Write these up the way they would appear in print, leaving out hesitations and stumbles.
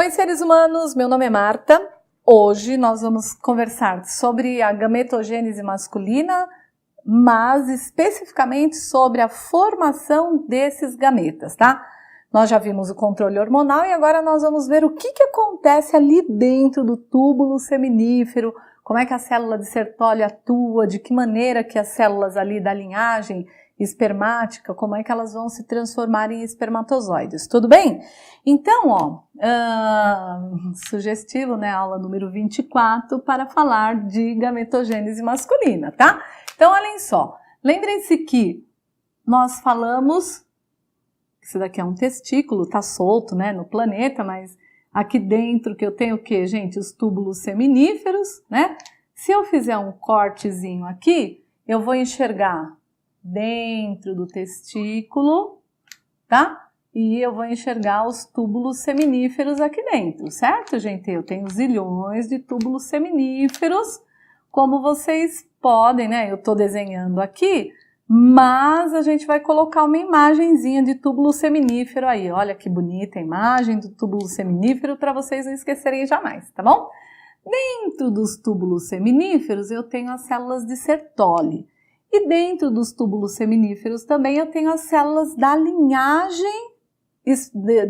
Oi, seres humanos, meu nome é Marta. Hoje nós vamos conversar sobre a gametogênese masculina, mas especificamente sobre a formação desses gametas, tá? Nós já vimos o controle hormonal e agora nós vamos ver o que acontece ali dentro do túbulo seminífero, como é que a célula de Sertoli atua, de que maneira que as células ali da linhagem espermática, como é que elas vão se transformar em espermatozoides, tudo bem? Então, sugestivo, né, aula número 24 para falar de gametogênese masculina, tá? Então, olhem só, lembrem-se que nós falamos, esse daqui é um testículo, tá solto, né, no planeta, mas aqui dentro que eu tenho o que, gente? Os túbulos seminíferos, né? Se eu fizer um cortezinho aqui, eu vou enxergar dentro do testículo, tá? E eu vou enxergar os túbulos seminíferos aqui dentro, certo, gente? Eu tenho zilhões de túbulos seminíferos, como vocês podem, né? Eu tô desenhando aqui, mas a gente vai colocar uma imagenzinha de túbulo seminífero aí. Olha que bonita a imagem do túbulo seminífero para vocês não esquecerem jamais, tá bom? Dentro dos túbulos seminíferos eu tenho as células de Sertoli. E dentro dos túbulos seminíferos também eu tenho as células da linhagem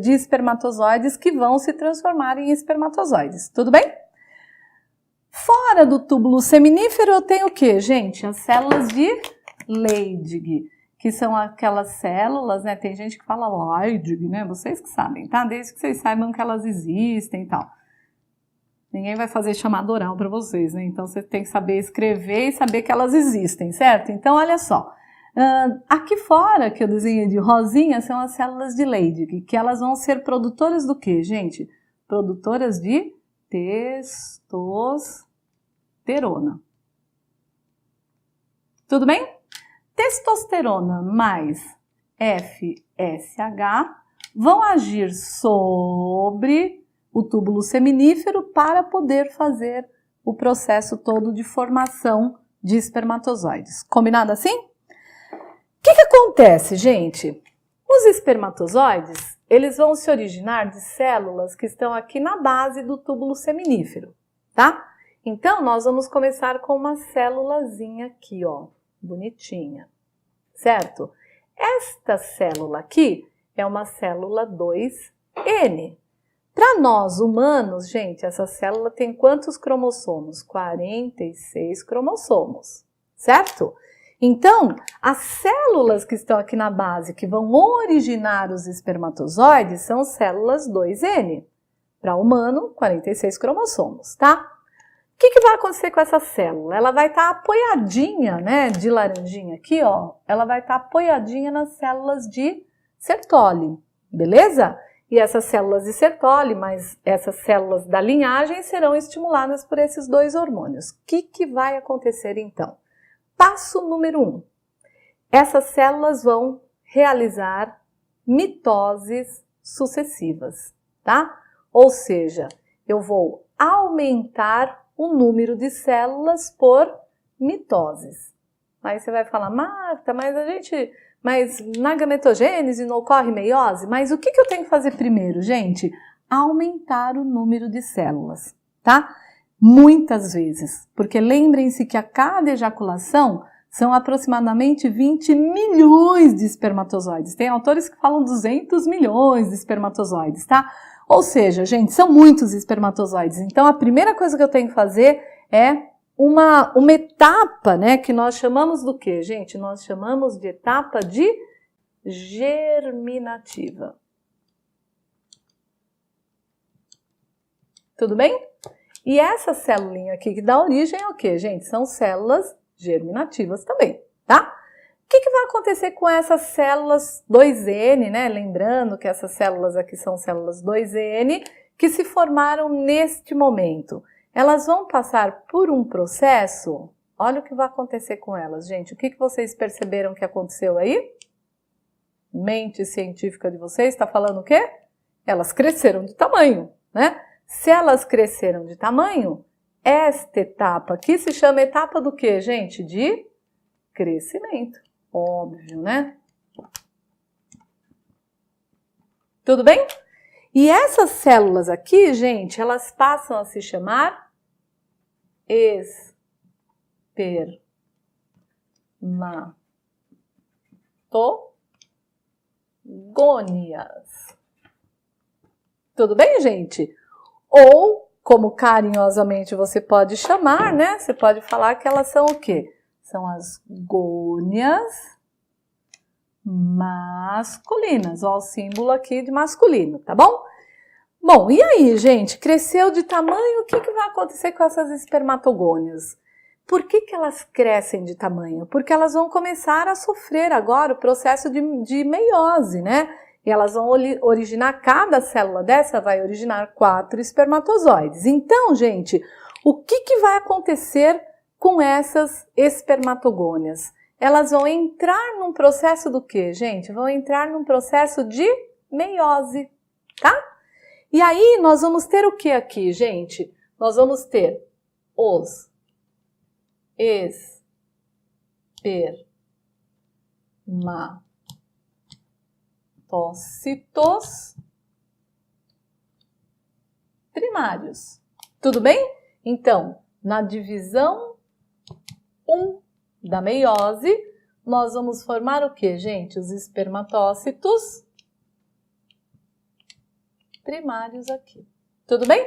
de espermatozoides que vão se transformar em espermatozoides, tudo bem? Fora do túbulo seminífero eu tenho o que, gente? As células de Leydig, que são aquelas células, né? Tem gente que fala Leydig, né? Vocês que sabem, tá? Desde que vocês saibam que elas existem e tal. Ninguém vai fazer chamada oral para vocês, né? Então, você tem que saber escrever e saber que elas existem, certo? Então, olha só. Aqui fora, que eu desenhei de rosinha, são as células de Leydig, que elas vão ser produtoras do quê, gente? Produtoras de testosterona. Tudo bem? Testosterona mais FSH vão agir sobre o túbulo seminífero para poder fazer o processo todo de formação de espermatozoides. Combinado assim? O que acontece, gente? Os espermatozoides, eles vão se originar de células que estão aqui na base do túbulo seminífero, tá? Então, nós vamos começar com uma célulazinha aqui, ó, bonitinha, certo? Esta célula aqui é uma célula 2N. Para nós humanos, gente, essa célula tem quantos cromossomos? 46 cromossomos, certo? Então, as células que estão aqui na base, que vão originar os espermatozoides, são células 2N. Para humano, 46 cromossomos, tá? O que vai acontecer com essa célula? Ela vai estar apoiadinha, né, de laranjinha aqui, ó. Ela vai estar apoiadinha nas células de Sertoli, beleza? E essas células de Sertoli, mas essas células da linhagem serão estimuladas por esses dois hormônios. O que vai acontecer então? Passo número 1. Essas células vão realizar mitoses sucessivas, tá? Ou seja, eu vou aumentar o número de células por mitoses. Aí você vai falar, Marta, mas na gametogênese não ocorre meiose? Mas o que eu tenho que fazer primeiro, gente? Aumentar o número de células, tá? Muitas vezes, porque lembrem-se que a cada ejaculação são aproximadamente 20 milhões de espermatozoides. Tem autores que falam 200 milhões de espermatozoides, tá? Ou seja, gente, são muitos espermatozoides. Então, a primeira coisa que eu tenho que fazer é uma etapa, né, que nós chamamos do quê, gente? Nós chamamos de etapa de germinativa. Tudo bem? E essa celulinha aqui que dá origem é o quê, gente? São células germinativas também, tá? O que vai acontecer com essas células 2N, né? Lembrando que essas células aqui são células 2N que se formaram neste momento. Elas vão passar por um processo, olha o que vai acontecer com elas, gente. O que vocês perceberam que aconteceu aí? Mente científica de vocês está falando o quê? Elas cresceram de tamanho, né? Se elas cresceram de tamanho, esta etapa aqui se chama etapa do quê, gente? De crescimento. Óbvio, né? Tudo bem? E essas células aqui, gente, elas passam a se chamar espermatogônias. Tudo bem, gente? Ou, como carinhosamente você pode chamar, né? Você pode falar que elas são o quê? São as gônias masculinas. Olha o símbolo aqui de masculino, tá bom? Bom, e aí, gente? Cresceu de tamanho, o que vai acontecer com essas espermatogônias? Por que elas crescem de tamanho? Porque elas vão começar a sofrer agora o processo de meiose, né? E elas vão originar, cada célula dessa vai originar 4 espermatozoides. Então, gente, o que vai acontecer com essas espermatogônias? Elas vão entrar num processo do quê, gente? Vão entrar num processo de meiose, tá? E aí, nós vamos ter o que aqui, gente? Nós vamos ter os espermatócitos primários. Tudo bem? Então, na divisão 1 da meiose, nós vamos formar o que, gente? Os espermatócitos primários aqui. Tudo bem?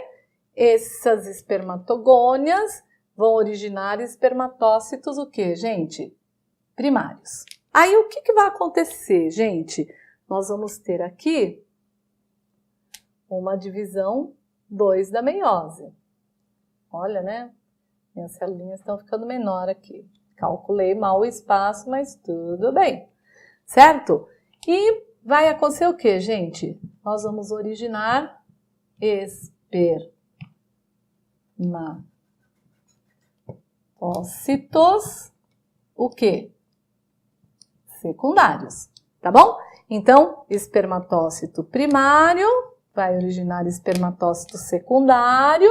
Essas espermatogônias vão originar espermatócitos o que, gente? Primários. Aí, o que vai acontecer, gente? Nós vamos ter aqui uma divisão 2 da meiose. Olha, né? Minhas celulinhas estão ficando menor aqui. Calculei mal o espaço, mas tudo bem. Certo? E vai acontecer o que, gente? Nós vamos originar espermatócitos, o quê? Secundários, tá bom? Então, espermatócito primário vai originar espermatócito secundário,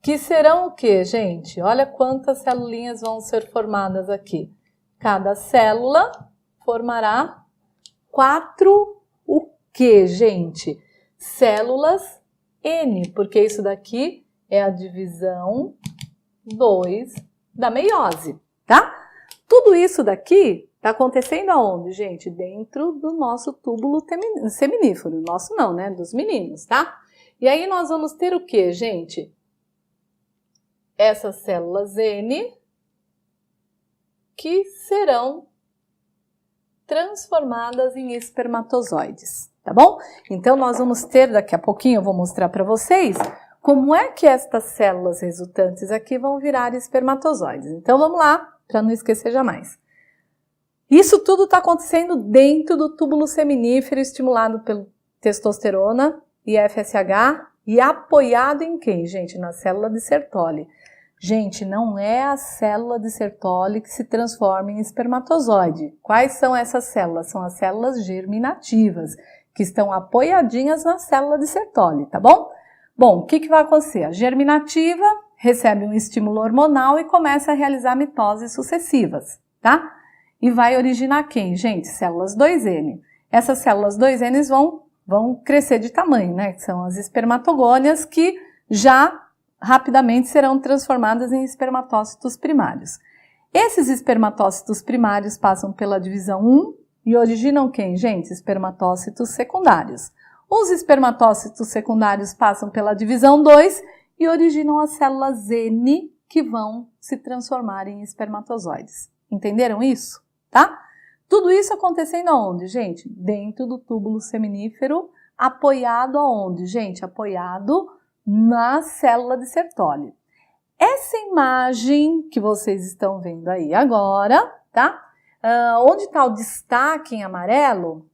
que serão o quê, gente? Olha quantas celulinhas vão ser formadas aqui. Cada célula formará 4 o quê, gente? Células N, porque isso daqui é a divisão 2 da meiose, tá? Tudo isso daqui está acontecendo aonde, gente? Dentro do nosso túbulo seminífero. Nosso não, né? Dos meninos, tá? E aí nós vamos ter o quê, gente? Essas células N que serão transformadas em espermatozoides, tá bom? Então, nós vamos ter, daqui a pouquinho eu vou mostrar para vocês como é que estas células resultantes aqui vão virar espermatozoides. Então, vamos lá, para não esquecer jamais. Isso tudo está acontecendo dentro do túbulo seminífero, estimulado pela testosterona e FSH e apoiado em quem, gente? Na célula de Sertoli. Gente, não é a célula de Sertoli que se transforma em espermatozoide. Quais são essas células? São as células germinativas, que estão apoiadinhas na célula de Sertoli, tá bom? Bom, o que vai acontecer? A germinativa recebe um estímulo hormonal e começa a realizar mitoses sucessivas, tá? E vai originar quem, gente? Células 2N. Essas células 2N vão crescer de tamanho, né? Que são as espermatogônias que já rapidamente serão transformadas em espermatócitos primários. Esses espermatócitos primários passam pela divisão 1 e originam quem, gente? Espermatócitos secundários. Os espermatócitos secundários passam pela divisão 2 e originam as células N que vão se transformar em espermatozoides. Entenderam isso? Tá? Tudo isso acontecendo aonde, gente? Dentro do túbulo seminífero, apoiado aonde, gente? Apoiado na célula de Sertoli. Essa imagem que vocês estão vendo aí agora, tá? Onde está o destaque em amarelo,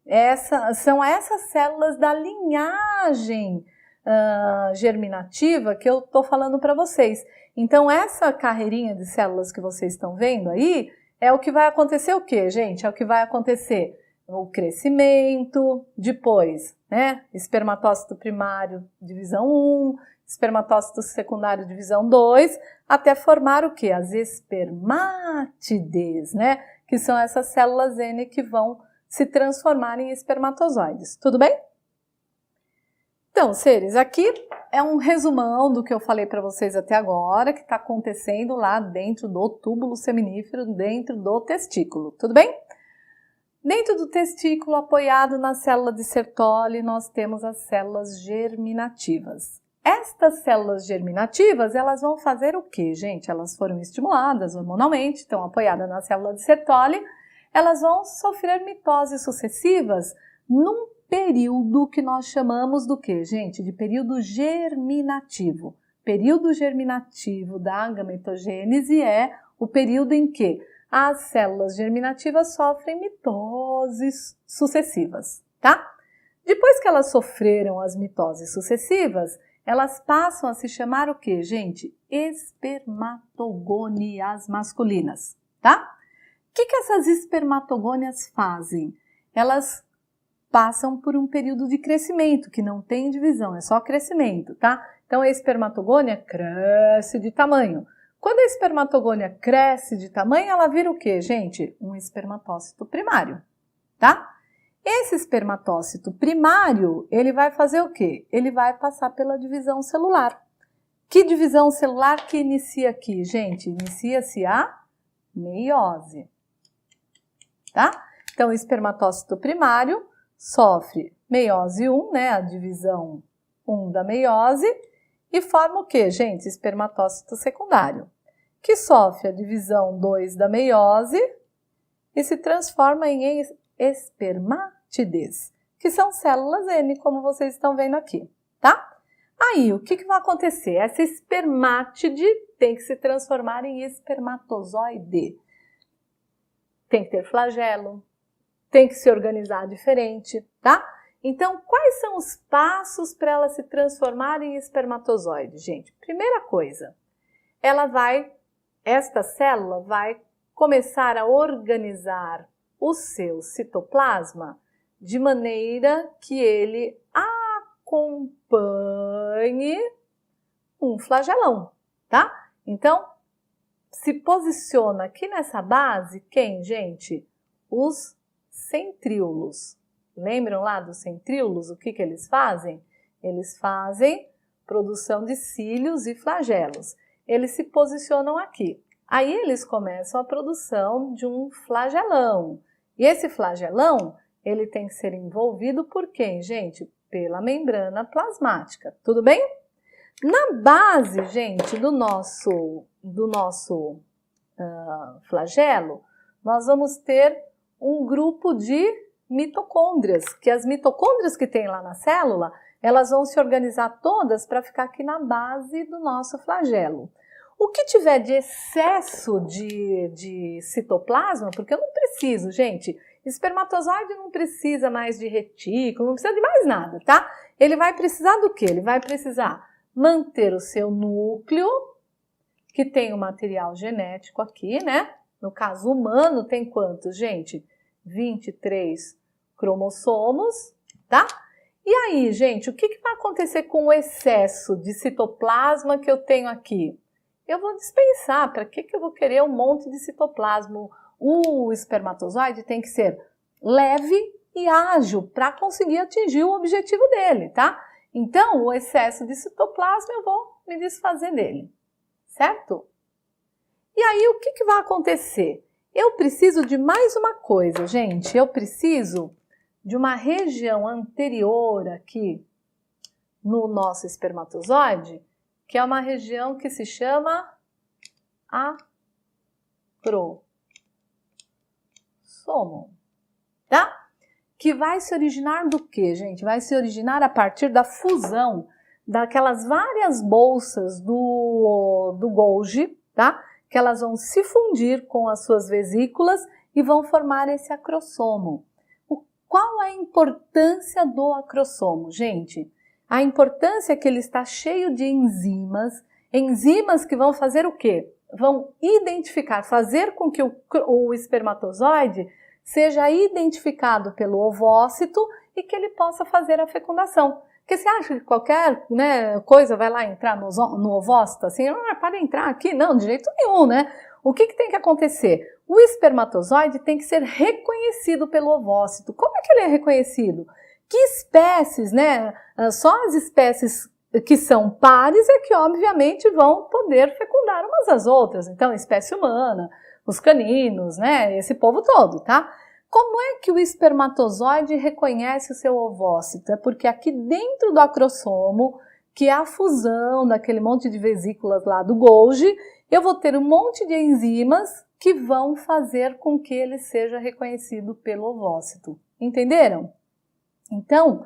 são essas células da linhagem germinativa que eu estou falando para vocês. Então, essa carreirinha de células que vocês estão vendo aí, é o que vai acontecer o quê, gente? É o que vai acontecer o crescimento, depois, né? Espermatócito primário, divisão 1, espermatócito secundário, divisão 2, até formar o quê? As espermátides, né? Que são essas células N que vão se transformar em espermatozoides. Tudo bem? Então, seres, aqui é um resumão do que eu falei para vocês até agora, que está acontecendo lá dentro do túbulo seminífero, dentro do testículo. Tudo bem? Dentro do testículo, apoiado na célula de Sertoli, nós temos as células germinativas. Estas células germinativas, elas vão fazer o quê, gente? Elas foram estimuladas hormonalmente, estão apoiadas na célula de Sertoli, elas vão sofrer mitoses sucessivas num período que nós chamamos do quê, gente? De período germinativo. Período germinativo da gametogênese é o período em que as células germinativas sofrem mitoses sucessivas, tá? Depois que elas sofreram as mitoses sucessivas, elas passam a se chamar o quê, gente? Espermatogônias masculinas, tá? O que essas espermatogônias fazem? Elas passam por um período de crescimento, que não tem divisão, é só crescimento, tá? Então a espermatogônia cresce de tamanho. Quando a espermatogônia cresce de tamanho, ela vira o quê, gente? Um espermatócito primário, tá? Esse espermatócito primário, ele vai fazer o quê? Ele vai passar pela divisão celular. Que divisão celular que inicia aqui, gente? Inicia-se a meiose, tá? Então, o espermatócito primário sofre meiose 1, né? A divisão 1 da meiose, e forma o que, gente? Espermatócito secundário, que sofre a divisão 2 da meiose e se transforma em espermátides, que são células N, como vocês estão vendo aqui, tá? Aí, o que vai acontecer? Essa espermátide tem que se transformar em espermatozoide. Tem que ter flagelo, tem que se organizar diferente, tá? Então, quais são os passos para ela se transformar em espermatozoide, gente? Primeira coisa, esta célula vai começar a organizar o seu citoplasma de maneira que ele acompanhe um flagelão, tá? Então, se posiciona aqui nessa base quem, gente? Os centríolos. Lembram lá dos centríolos? O que eles fazem? Eles fazem produção de cílios e flagelos. Eles se posicionam aqui. Aí eles começam a produção de um flagelão. E esse flagelão, ele tem que ser envolvido por quem, gente? Pela membrana plasmática. Tudo bem? Na base, gente, do nosso flagelo, nós vamos ter um grupo de mitocôndrias, que as mitocôndrias que tem lá na célula, elas vão se organizar todas para ficar aqui na base do nosso flagelo. O que tiver de excesso de citoplasma, porque eu não preciso, gente, espermatozoide não precisa mais de retículo, não precisa de mais nada, tá? Ele vai precisar do quê? Ele vai precisar manter o seu núcleo, que tem o material genético aqui, né? No caso humano, tem quantos, gente? 23 cromossomos, tá? E aí, gente, o que vai acontecer com o excesso de citoplasma que eu tenho aqui? Eu vou dispensar. Para que eu vou querer um monte de citoplasma? O espermatozoide tem que ser leve e ágil para conseguir atingir o objetivo dele, tá? Então, o excesso de citoplasma eu vou me desfazer dele, certo? E aí, o que vai acontecer? Eu preciso de mais uma coisa, gente. Eu preciso de uma região anterior aqui no nosso espermatozoide, que é uma região que se chama acrossomo, tá? Que vai se originar do quê, gente? Vai se originar a partir da fusão daquelas várias bolsas do Golgi, tá? Que elas vão se fundir com as suas vesículas e vão formar esse acrossomo. Qual a importância do acrossomo, gente? A importância é que ele está cheio de enzimas que vão fazer o quê? Vão identificar, fazer com que o espermatozoide seja identificado pelo ovócito e que ele possa fazer a fecundação. Porque você acha que qualquer coisa vai lá entrar no ovócito assim? Não, pode entrar aqui? Não, de jeito nenhum, né? O que tem que acontecer? o espermatozoide tem que ser reconhecido pelo ovócito. Como é que ele é reconhecido? Que espécies, né? Só as espécies que são pares é que, obviamente, vão poder fecundar umas às outras. Então, a espécie humana, os caninos, né? Esse povo todo, tá? Como é que o espermatozoide reconhece o seu ovócito? É porque aqui dentro do acrossomo, que é a fusão daquele monte de vesículas lá do Golgi, eu vou ter um monte de enzimas que vão fazer com que ele seja reconhecido pelo ovócito. Entenderam? Então,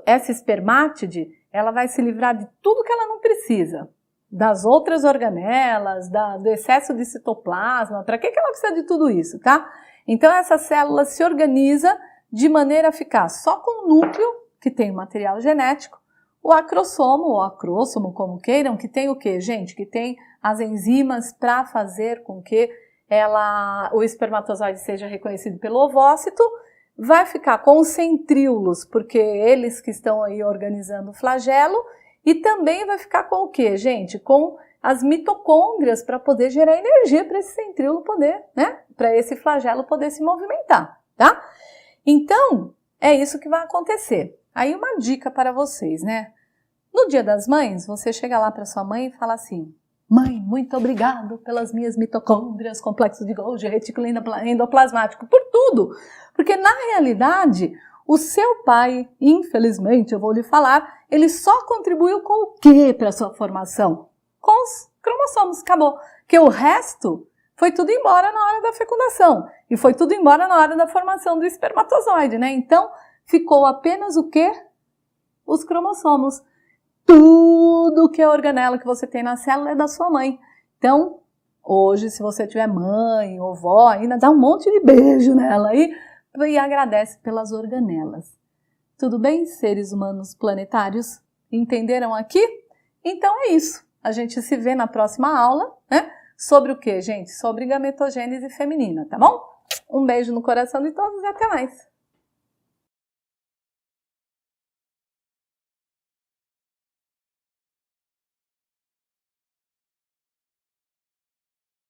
essa espermátide, ela vai se livrar de tudo que ela não precisa. Das outras organelas, do excesso de citoplasma, para que ela precisa de tudo isso, tá? Então, essa célula se organiza de maneira a ficar só com o núcleo, que tem o material genético, o acrossomo, ou acróssomo, como queiram, que tem o quê, gente? Que tem as enzimas para fazer com que o espermatozoide seja reconhecido pelo ovócito, vai ficar com os centríolos, porque eles que estão aí organizando o flagelo, e também vai ficar com o quê, gente? Com as mitocôndrias para poder gerar energia para esse centríolo poder, né? Para esse flagelo poder se movimentar, tá? Então, é isso que vai acontecer. Aí uma dica para vocês, né? No Dia das Mães, você chega lá para sua mãe e fala assim: mãe, muito obrigado pelas minhas mitocôndrias, complexo de Golgi, retículo endoplasmático, por tudo. Porque na realidade, o seu pai, infelizmente, eu vou lhe falar, ele só contribuiu com o quê para a sua formação? Com os cromossomos, acabou. Que o resto foi tudo embora na hora da fecundação. E foi tudo embora na hora da formação do espermatozoide, né? Então, ficou apenas o quê? Os cromossomos. Tudo que é organela que você tem na célula é da sua mãe. Então, hoje, se você tiver mãe ou vó, ainda dá um monte de beijo nela aí e agradece pelas organelas. Tudo bem, seres humanos planetários? Entenderam aqui? Então é isso. A gente se vê na próxima aula, né? Sobre o quê, gente? Sobre gametogênese feminina, tá bom? Um beijo no coração de todos e até mais!